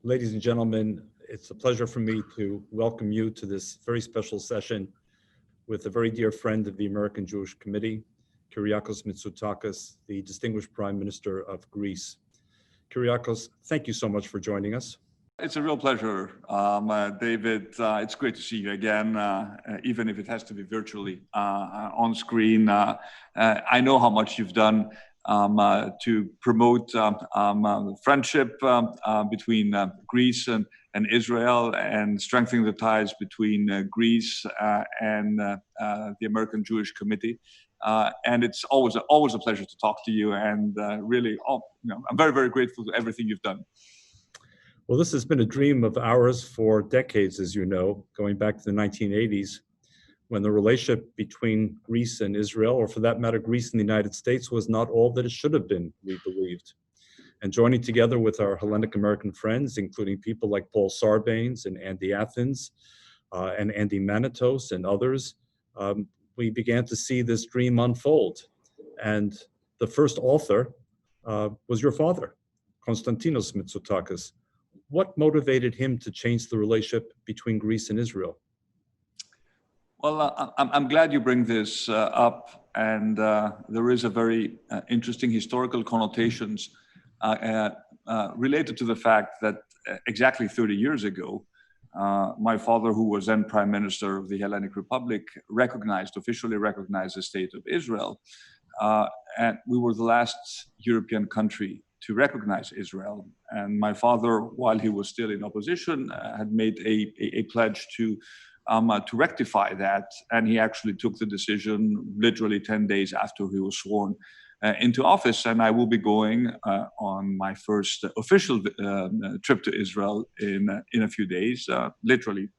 Ladies and gentlemen, it's a pleasure for me to welcome you to this very special session with a very dear friend of the American Jewish Committee, Kyriakos Mitsotakis, the distinguished Prime Minister of Greece. Kyriakos, thank you so much for joining us. It's a real pleasure, David. It's great to see you again, even if it has to be virtually on screen. I know how much you've done to promote friendship between Greece and Israel and strengthening the ties between Greece and the American Jewish Committee. And it's always a pleasure to talk to you. And really, I'm very, very grateful for everything you've done. Well, this has been a dream of ours for decades, as you know, going back to the 1980s, when the relationship between Greece and Israel, or for that matter, Greece and the United States, was not all that it should have been, we believed. And joining together with our Hellenic American friends, including people like Paul Sarbanes and Andy Athens and Andy Manitos and others, we began to see this dream unfold. And the first author was your father, Konstantinos Mitsotakis. What motivated him to change the relationship between Greece and Israel? Well, I'm glad you bring this up, and there is a very interesting historical connotations related to the fact that exactly 30 years ago, my father, who was then Prime Minister of the Hellenic Republic, officially recognized the State of Israel, and we were the last European country to recognize Israel. And my father, while he was still in opposition, had made a pledge to rectify that. And he actually took the decision literally 10 days after he was sworn into office. And I will be going on my first official trip to Israel in a few days, literally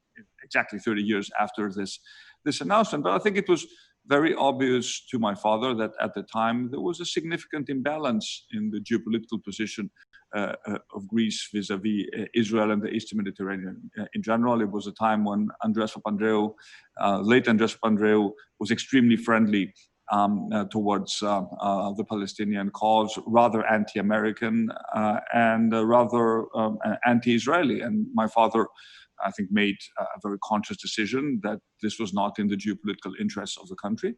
exactly 30 years after this announcement. But I think it was very obvious to my father that at the time there was a significant imbalance in the geopolitical position of Greece vis-a-vis Israel and the Eastern Mediterranean. In general, it was a time when Andreas Papandreou, late Andreas Papandreou, was extremely friendly towards the Palestinian cause, rather anti-American and rather anti-Israeli. And my father, I think, made a very conscious decision that this was not in the geopolitical interests of the country.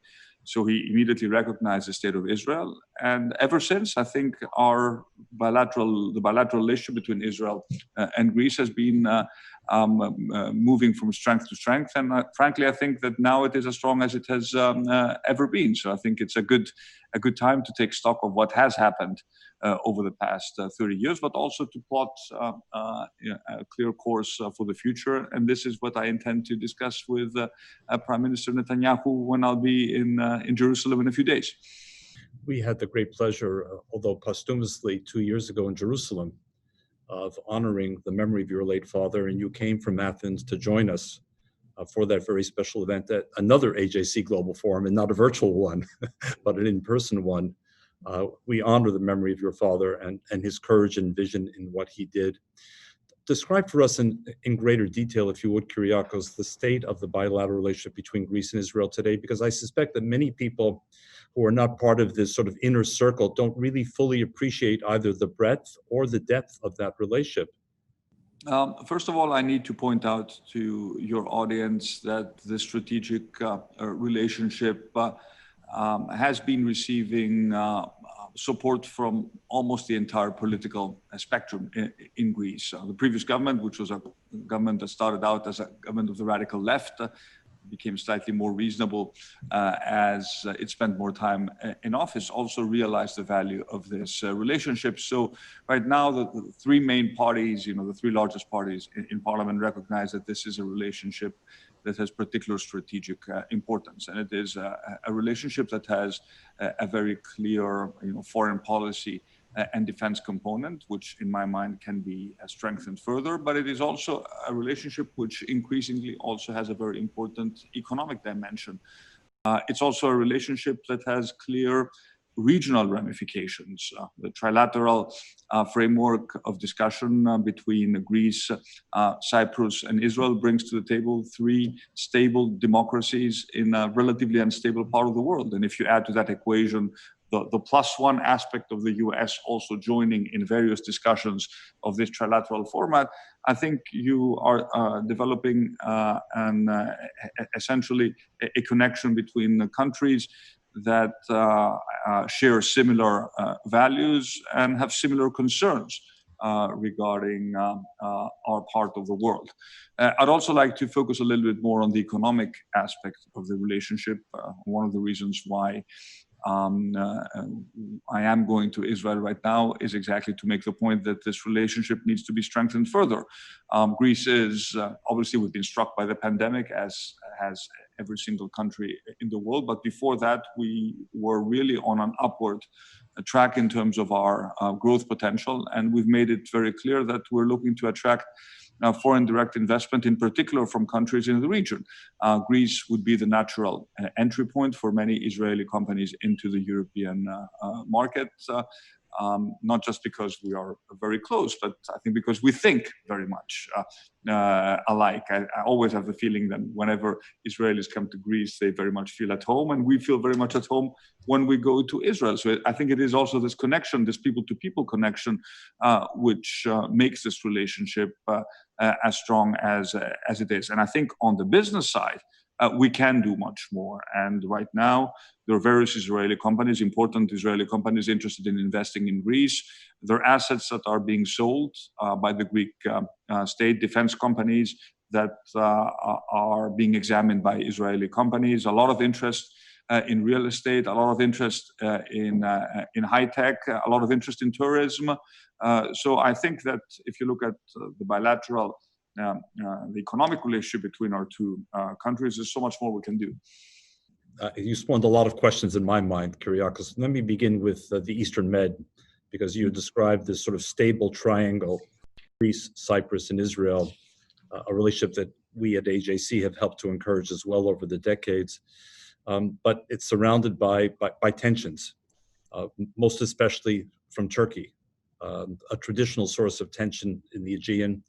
So he immediately recognized the State of Israel. And ever since, I think the bilateral relationship between Israel and Greece has been moving from strength to strength. And frankly, I think that now it is as strong as it has ever been. So I think it's a good time to take stock of what has happened over the past 30 years, but also to plot a clear course for the future. And this is what I intend to discuss with Prime Minister Netanyahu when I'll be in Jerusalem in a few days. We had the great pleasure, although posthumously 2 years ago in Jerusalem, of honoring the memory of your late father, and you came from Athens to join us for that very special event at another AJC Global Forum, and not a virtual one, but an in-person one. We honor the memory of your father and his courage and vision in what he did. Describe for us in greater detail, if you would, Kyriakos, the state of the bilateral relationship between Greece and Israel today, because I suspect that many people who are not part of this sort of inner circle don't really fully appreciate either the breadth or the depth of that relationship. First of all, I need to point out to your audience that the strategic relationship has been receiving support from almost the entire political spectrum in Greece. The previous government, which was a government that started out as a government of the radical left, became slightly more reasonable as it spent more time in office, also realized the value of this relationship. So right now, the three main parties, the three largest parties in parliament recognize that this is a relationship that has particular strategic importance. And it is a relationship that has a very clear foreign policy and defense component, which in my mind can be strengthened further. But it is also a relationship which increasingly also has a very important economic dimension. It's also a relationship that has clear regional ramifications. The trilateral framework of discussion between Greece, Cyprus, and Israel brings to the table three stable democracies in a relatively unstable part of the world. And if you add to that equation the plus one aspect of the US also joining in various discussions of this trilateral format, I think you are developing essentially a connection between the countries that share similar values and have similar concerns regarding our part of the world. I'd also like to focus a little bit more on the economic aspect of the relationship. One of the reasons why I am going to Israel right now is exactly to make the point that this relationship needs to be strengthened further. Greece is, obviously we've been struck by the pandemic, as has every single country in the world, but before that we were really on an upward track in terms of our growth potential, and we've made it very clear that we're looking to attract foreign direct investment, in particular from countries in the region. Greece would be the natural entry point for many Israeli companies into the European market, not just because we are very close, but I think because we think very much alike. I always have the feeling that whenever Israelis come to Greece, they very much feel at home, and we feel very much at home when we go to Israel. So I think it is also this connection, this people-to-people connection, which makes this relationship as strong as it is. And I think on the business side, we can do much more. And right now, there are various Israeli companies, important Israeli companies interested in investing in Greece. There are assets that are being sold by the Greek state, defense companies that are being examined by Israeli companies. A lot of interest in real estate, a lot of interest in high tech, a lot of interest in tourism. So I think that if you look at the bilateral, the economic relationship between our two countries, there's so much more we can do. You spawned a lot of questions in my mind, Kyriakos. Let me begin with the Eastern Med, because you described this sort of stable triangle, Greece, Cyprus, and Israel, a relationship that we at AJC have helped to encourage as well over the decades. But it's surrounded by tensions, most especially from Turkey, a traditional source of tension in the Aegean,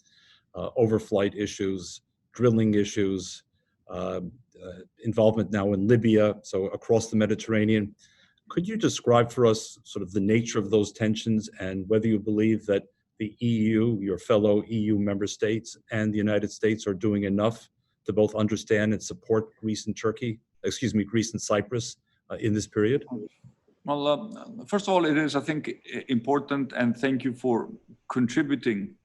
overflight issues, drilling issues, involvement now in Libya, so across the Mediterranean. Could you describe for us sort of the nature of those tensions and whether you believe that the EU, your fellow EU member states, and the United States are doing enough to both understand and support Greece and Cyprus in this period? Well, first of all, it is, I think, important, and thank you for contributing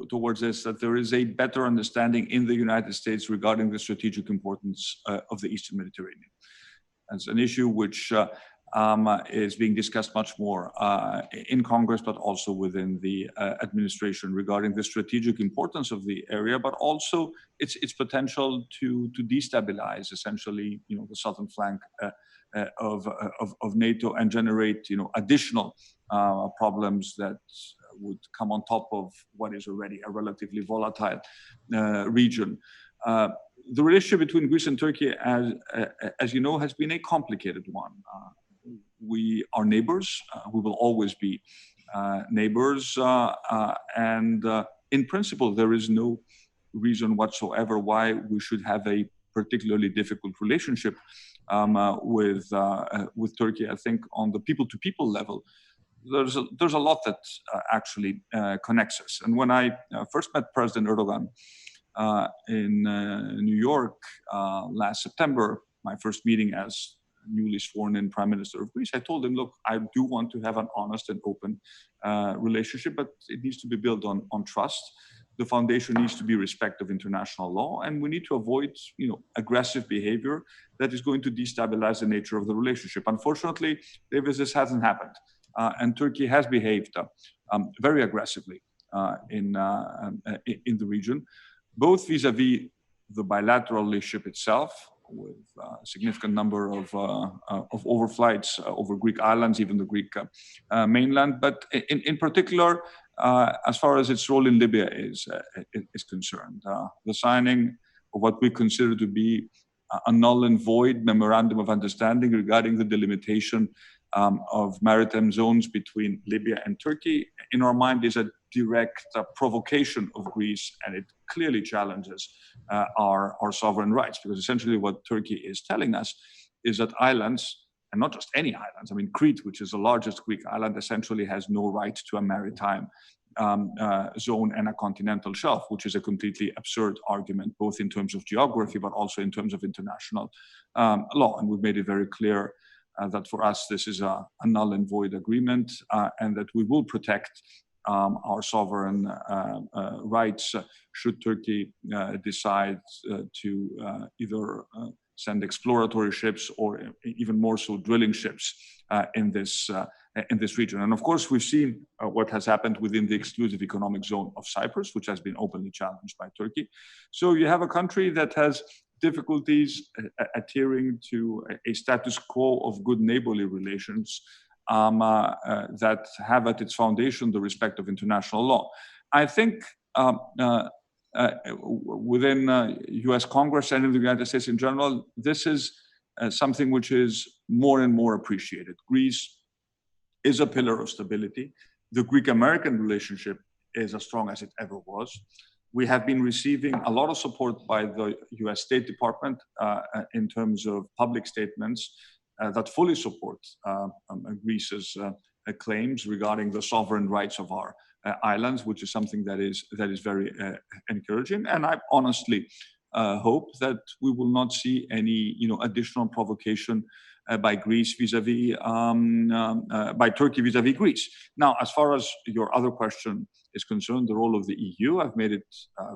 towards this, that there is a better understanding in the United States regarding the strategic importance of the Eastern Mediterranean. It's an issue which is being discussed much more in Congress, but also within the administration, regarding the strategic importance of the area, but also its potential to destabilize essentially, the southern flank of NATO and generate, additional problems that would come on top of what is already a relatively volatile region. The relationship between Greece and Turkey, as you know, has been a complicated one. We are neighbors. We will always be neighbors. And in principle, there is no reason whatsoever why we should have a particularly difficult relationship with Turkey. I think on the people-to-people level, there's a lot that actually connects us. And when I first met President Erdogan in New York last September, my first meeting as newly sworn in Prime Minister of Greece, I told him, look, I do want to have an honest and open relationship, but it needs to be built on trust. The foundation needs to be respect of international law, and we need to avoid, aggressive behavior that is going to destabilize the nature of the relationship. Unfortunately, this hasn't happened. And Turkey has behaved very aggressively in the region, both vis-a-vis the bilateral relationship itself, with a significant number of overflights over Greek islands, even the Greek mainland, but in particular, as far as its role in Libya is concerned. The signing of what we consider to be a null and void memorandum of understanding regarding the delimitation of maritime zones between Libya and Turkey, in our mind, is a direct provocation of Greece, and it clearly challenges our sovereign rights, because essentially what Turkey is telling us is that islands, and not just any islands, I mean, Crete, which is the largest Greek island, essentially has no right to a maritime zone and a continental shelf, which is a completely absurd argument, both in terms of geography, but also in terms of international law. And we've made it very clear that for us, this is a null and void agreement, and that we will protect our sovereign rights should Turkey decide to either send exploratory ships or even more so drilling ships in this region. And of course, we've seen what has happened within the exclusive economic zone of Cyprus, which has been openly challenged by Turkey. So you have a country that has difficulties adhering to a status quo of good neighborly relations that have at its foundation the respect of international law. I think within US Congress and in the United States in general, this is something which is more and more appreciated. Greece is a pillar of stability. The Greek-American relationship is as strong as it ever was. We have been receiving a lot of support by the US State Department in terms of public statements that fully support Greece's claims regarding the sovereign rights of our islands, which is something that is very encouraging. And I honestly hope that we will not see any additional provocation by Greece vis-a-vis by Turkey vis-a-vis Greece. Now, as far as your other question is concerned, the role of the EU, I've made it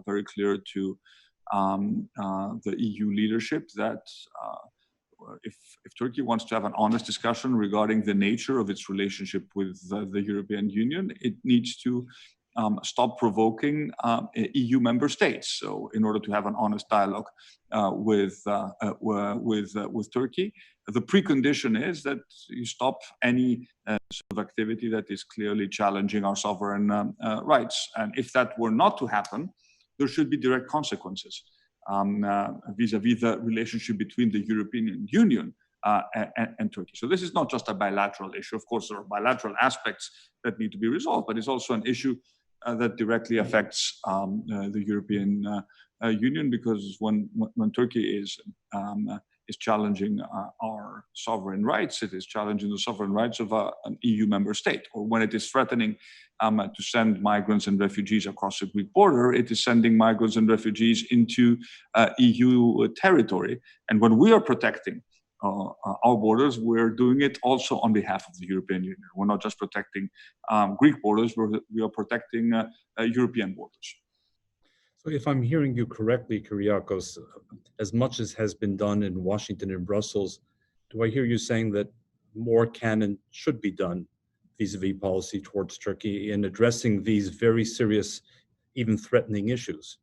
very clear to the EU leadership that if Turkey wants to have an honest discussion regarding the nature of its relationship with the European Union, it needs to stop provoking EU member states. So, in order to have an honest dialogue with Turkey, the precondition is that you stop any sort of activity that is clearly challenging our sovereign rights. And if that were not to happen, there should be direct consequences vis-a-vis the relationship between the European Union and Turkey. So this is not just a bilateral issue. Of course, there are bilateral aspects that need to be resolved, but it's also an issue that directly affects the European Union, because when Turkey is challenging our sovereign rights, it is challenging the sovereign rights of an EU member state. Or when it is threatening to send migrants and refugees across the Greek border, it is sending migrants and refugees into EU territory. And when we are protecting our borders, we're doing it also on behalf of the European Union. We're not just protecting Greek borders, we are protecting European borders. So if I'm hearing you correctly, Kyriakos, as much as has been done in Washington and Brussels, do I hear you saying that more can and should be done vis-a-vis policy towards Turkey in addressing these very serious, even threatening issues?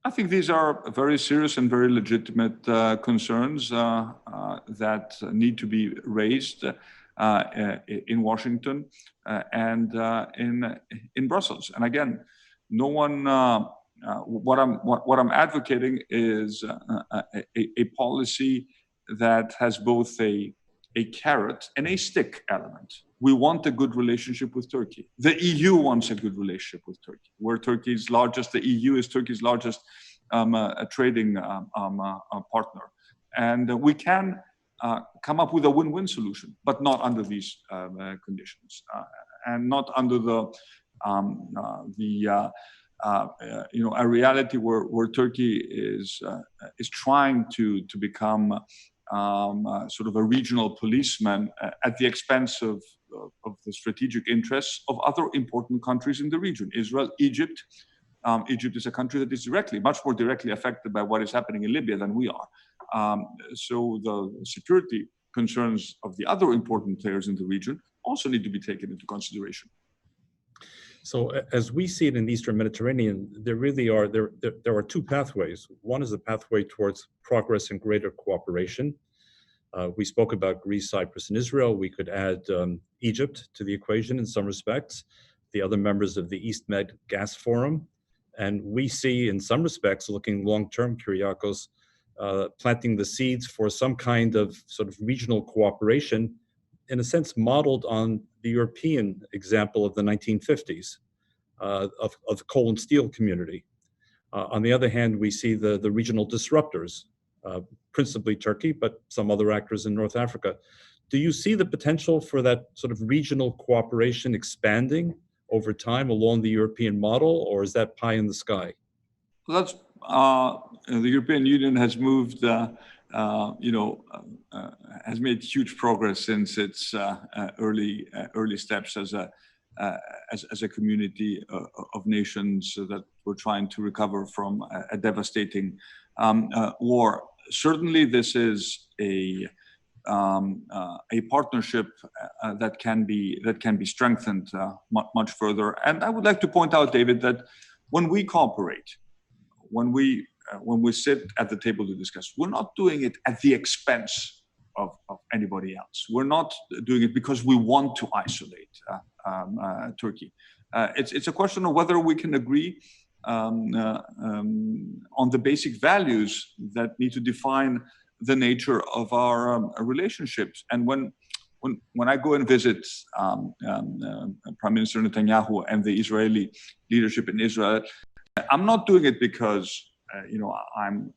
I think these are very serious and very legitimate concerns that need to be raised in Washington and in Brussels. And again, no one. What I'm advocating is a policy that has both a carrot and a stick element. We want a good relationship with Turkey. The EU wants a good relationship with Turkey. The EU is Turkey's largest trading partner. And we can come up with a win-win solution, but not under these conditions, and not under a reality where Turkey is trying to become sort of a regional policeman at the expense of the strategic interests of other important countries in the region. Israel, Egypt. Egypt is a country that is much more directly affected by what is happening in Libya than we are. So the security concerns of the other important players in the region also need to be taken into consideration. So as we see it in the Eastern Mediterranean, there are two pathways. One is a pathway towards progress and greater cooperation. We spoke about Greece, Cyprus, and Israel. We could add Egypt to the equation in some respects, the other members of the East Med Gas Forum. And we see, in some respects, looking long-term, Kyriakos, planting the seeds for some kind of sort of regional cooperation in a sense, modeled on the European example of the 1950s of the coal and steel community. On the other hand, we see the regional disruptors, principally Turkey, but some other actors in North Africa. Do you see the potential for that sort of regional cooperation expanding over time along the European model, or is that pie in the sky? Well, that's the European Union has moved, has made huge progress since its early steps as a community of nations that were trying to recover from a devastating war. Certainly, this is a partnership that can be strengthened much further. And I would like to point out, David, that when we cooperate, when we sit at the table to discuss, we're not doing it at the expense of anybody else. We're not doing it because we want to isolate Turkey. It's a question of whether we can agree on the basic values that need to define the nature of our relationships. And when I go and visit Prime Minister Netanyahu and the Israeli leadership in Israel, I'm not doing it because I'm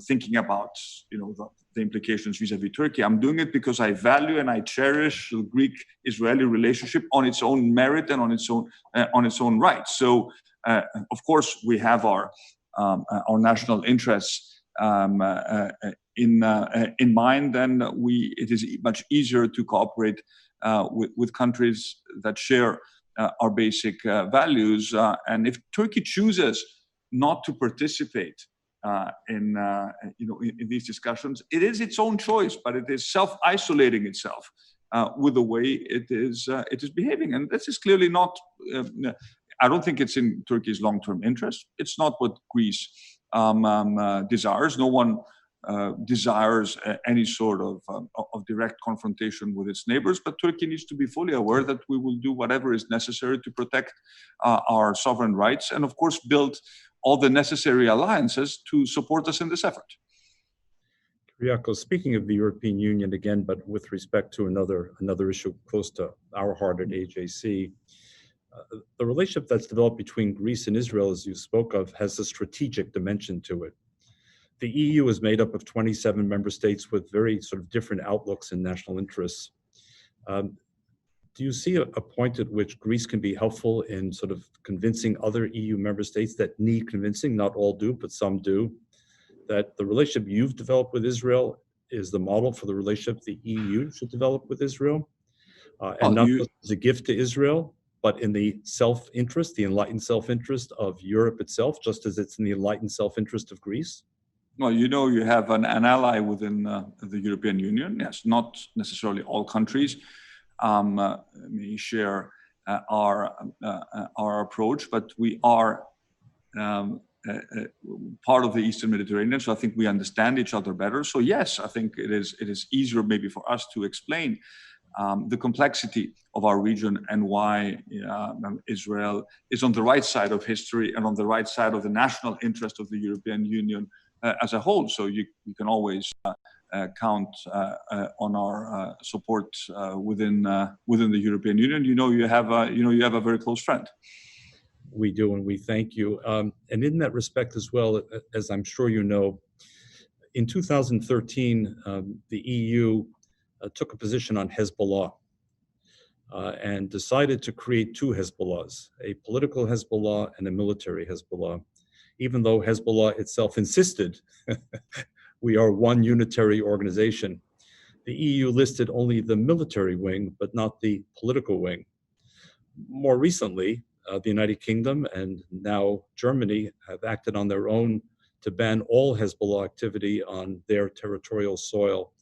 thinking about the implications vis-a-vis Turkey. I'm doing it because I value and I cherish the Greek-Israeli relationship on its own merit and on its own right. So, of course, we have our national interests in mind, and it is much easier to cooperate with countries that share our basic values. And if Turkey chooses not to participate in these discussions, it is its own choice, but it is self-isolating itself with the way it is behaving. And this is clearly not. I don't think it's in Turkey's long-term interest. It's not what Greece desires. No one desires any sort of direct confrontation with its neighbors, but Turkey needs to be fully aware that we will do whatever is necessary to protect our sovereign rights and, of course, build all the necessary alliances to support us in this effort. Kyriakos, speaking of the European Union again, but with respect to another issue close to our heart at AJC, the relationship that's developed between Greece and Israel, as you spoke of, has a strategic dimension to it. The EU is made up of 27 member states with very sort of different outlooks and national interests. Do you see a point at which Greece can be helpful in sort of convincing other EU member states that need convincing, not all do, but some do, that the relationship you've developed with Israel is the model for the relationship the EU should develop with Israel? And not just as a gift to Israel, but in the self-interest, the enlightened self-interest of Europe itself, just as it's in the enlightened self-interest of Greece? Well, you have an ally within the European Union. Yes, not necessarily all countries may share our approach, but we are part of the Eastern Mediterranean, so I think we understand each other better. So yes, I think it is easier maybe for us to explain the complexity of our region and why Israel is on the right side of history and on the right side of the national interest of the European Union as a whole. So you can always count on our support within the European Union. You have a very close friend. We do, and we thank you. And in that respect as well, as I'm sure you know, in 2013, the EU took a position on Hezbollah and decided to create two Hezbollahs, a political Hezbollah and a military Hezbollah, even though Hezbollah itself insisted we are one unitary organization. The EU listed only the military wing, but not the political wing. More recently, the United Kingdom and now Germany have acted on their own to ban all Hezbollah activity on their territorial soil.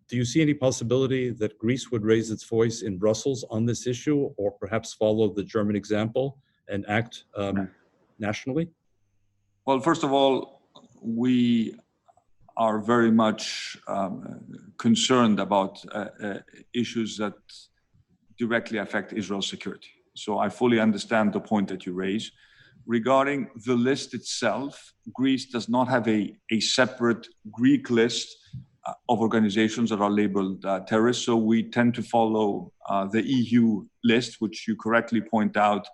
Do you see any possibility that Greece would raise its voice in Brussels on this issue, or perhaps follow the German example and act nationally? Well, first of all, we are very much concerned about issues that directly affect Israel's security. So I fully understand the point that you raise. Regarding the list itself, Greece does not have a separate Greek list of organizations that are labeled terrorists. So we tend to follow the EU list, which you correctly point out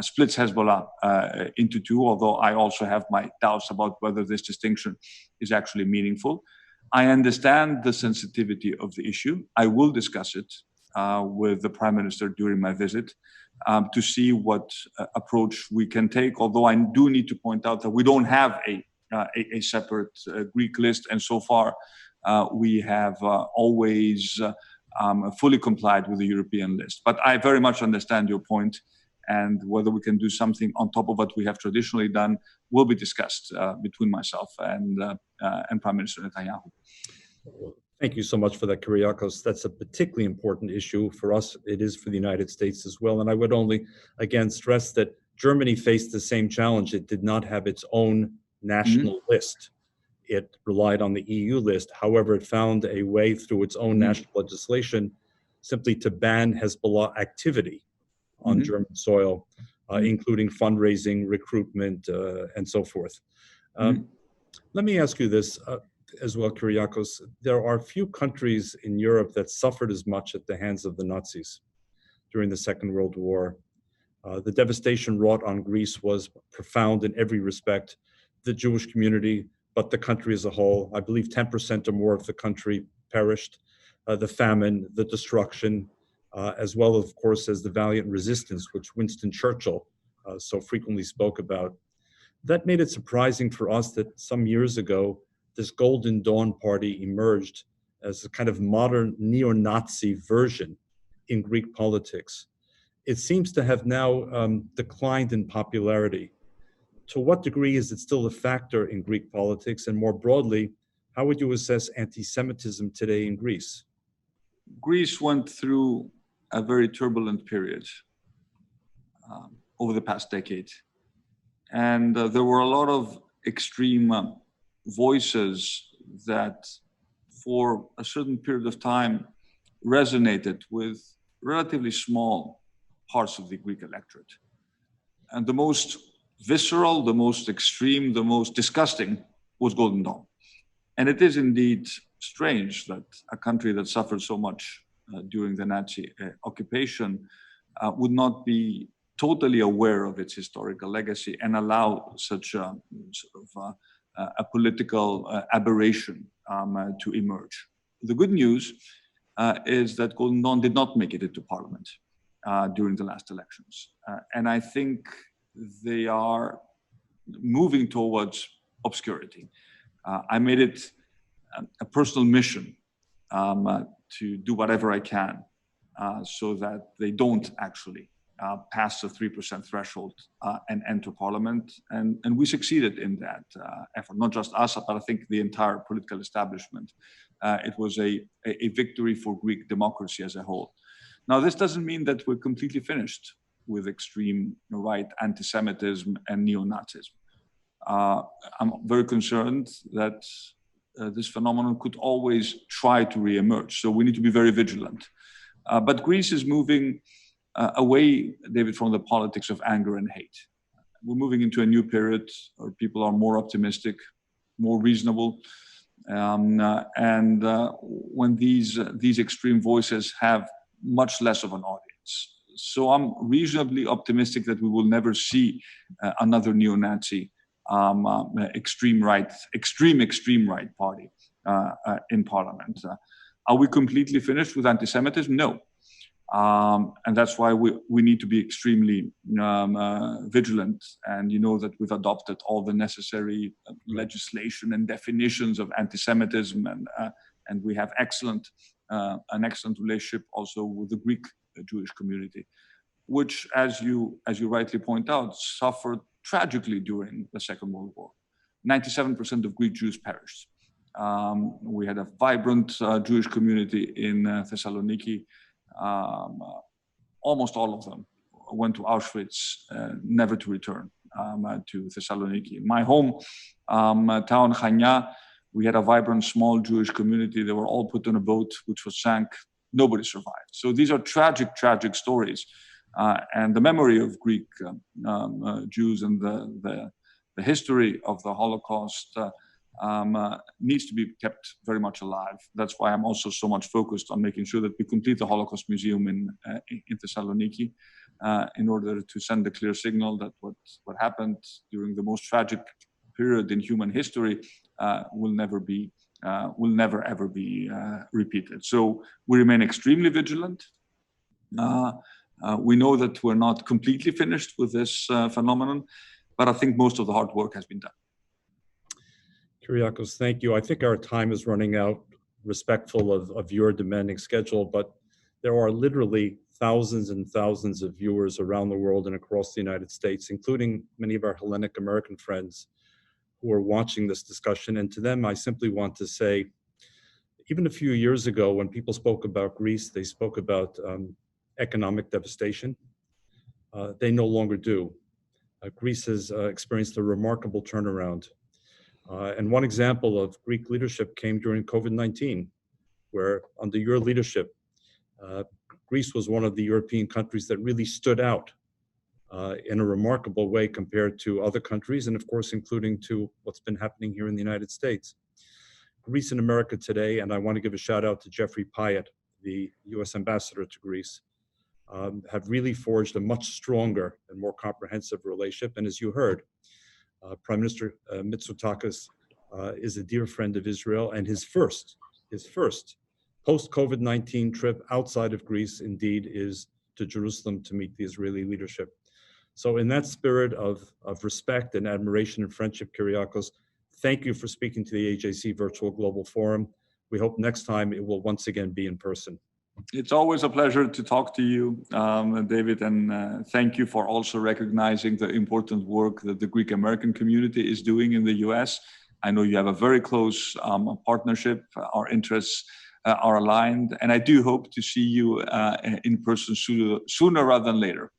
splits Hezbollah into two, although I also have my doubts about whether this distinction is actually meaningful. I understand the sensitivity of the issue. I will discuss it with the Prime Minister during my visit to see what approach we can take, although I do need to point out that we don't have a separate Greek list, and so far we have always fully complied with the European list. But I very much understand your point, and whether we can do something on top of what we have traditionally done will be discussed between myself and Prime Minister Netanyahu. Thank you so much for that, Kyriakos. That's a particularly important issue for us. It is for the United States as well. And I would only, again, stress that Germany faced the same challenge. It did not have its own national list. It relied on the EU list. However, it found a way through its own national legislation simply to ban Hezbollah activity on German soil, including fundraising, recruitment, and so forth. Let me ask you this as well, Kyriakos. There are few countries in Europe that suffered as much at the hands of the Nazis during the Second World War. The devastation wrought on Greece was profound in every respect. The Jewish community, but the country as a whole, I believe 10% or more of the country perished. The famine, the destruction, as well, of course, as the valiant resistance, which Winston Churchill so frequently spoke about. That made it surprising for us that some years ago, this Golden Dawn party emerged as a kind of modern neo-Nazi version in Greek politics. It seems to have now declined in popularity. To what degree is it still a factor in Greek politics? And more broadly, how would you assess anti-Semitism today in Greece? Greece went through a very turbulent period over the past decade. And there were a lot of extreme voices that for a certain period of time resonated with relatively small parts of the Greek electorate. And the most visceral, the most extreme, the most disgusting was Golden Dawn. And it is indeed strange that a country that suffered so much during the Nazi occupation would not be totally aware of its historical legacy and allow such a political aberration to emerge. The good news is that Golden Dawn did not make it into parliament during the last elections. And I think they are moving towards obscurity. I made it a personal mission to do whatever I can so that they don't actually pass the 3% threshold and enter parliament. And we succeeded in that effort, not just us, but I think the entire political establishment. It was a victory for Greek democracy as a whole. Now, this doesn't mean that we're completely finished with extreme right anti-Semitism and neo-Nazism. I'm very concerned that this phenomenon could always try to re-emerge. So we need to be very vigilant. But Greece is moving away, David, from the politics of anger and hate. We're moving into a new period where people are more optimistic, more reasonable. And when these extreme voices have much less of an audience. So I'm reasonably optimistic that we will never see another neo-Nazi extreme right party in parliament. Are we completely finished with anti-Semitism? No. And that's why we need to be extremely vigilant. And you know that we've adopted all the necessary legislation and definitions of anti-Semitism, and we have an excellent relationship also with the Greek Jewish community, which, as you rightly point out, suffered tragically during the Second World War. 97% of Greek Jews perished. We had a vibrant Jewish community in Thessaloniki. Almost all of them went to Auschwitz, never to return to Thessaloniki. In my home town, Chania, we had a vibrant small Jewish community. They were all put on a boat which was sank. Nobody survived. So these are tragic, tragic stories. And the memory of Greek Jews and the history of the Holocaust needs to be kept very much alive. That's why I'm also so much focused on making sure that we complete the Holocaust Museum in Thessaloniki, in order to send a clear signal that what happened during the most tragic period in human history will never ever be repeated. So we remain extremely vigilant. We know that we're not completely finished with this phenomenon, but I think most of the hard work has been done. Kyriakos, thank you. I think our time is running out, respectful of your demanding schedule, but there are literally thousands and thousands of viewers around the world and across the United States, including many of our Hellenic American friends who are watching this discussion. And to them, I simply want to say, even a few years ago, when people spoke about Greece, they spoke about economic devastation. They no longer do. Greece has experienced a remarkable turnaround. And one example of Greek leadership came during COVID-19, where under your leadership, Greece was one of the European countries that really stood out in a remarkable way compared to other countries, and of course, including to what's been happening here in the United States. Greece and America today, and I want to give a shout out to Jeffrey Pyatt, the US ambassador to Greece, have really forged a much stronger and more comprehensive relationship. And as you heard, Prime Minister Mitsotakis is a dear friend of Israel, and his first post-COVID-19 trip outside of Greece indeed is to Jerusalem to meet the Israeli leadership. So in that spirit of respect and admiration and friendship, Kyriakos, thank you for speaking to the AJC Virtual Global Forum. We hope next time it will once again be in person. It's always a pleasure to talk to you, David, and thank you for also recognizing the important work that the Greek American community is doing in the US. I know you have a very close partnership. Our interests are aligned, and I do hope to see you in person sooner rather than later.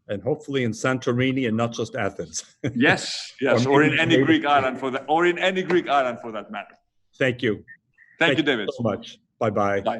And hopefully in Santorini and not just Athens. Yes, or in any Greek island for that matter. Thank you. Thank you, David. So much. Bye-bye. Bye.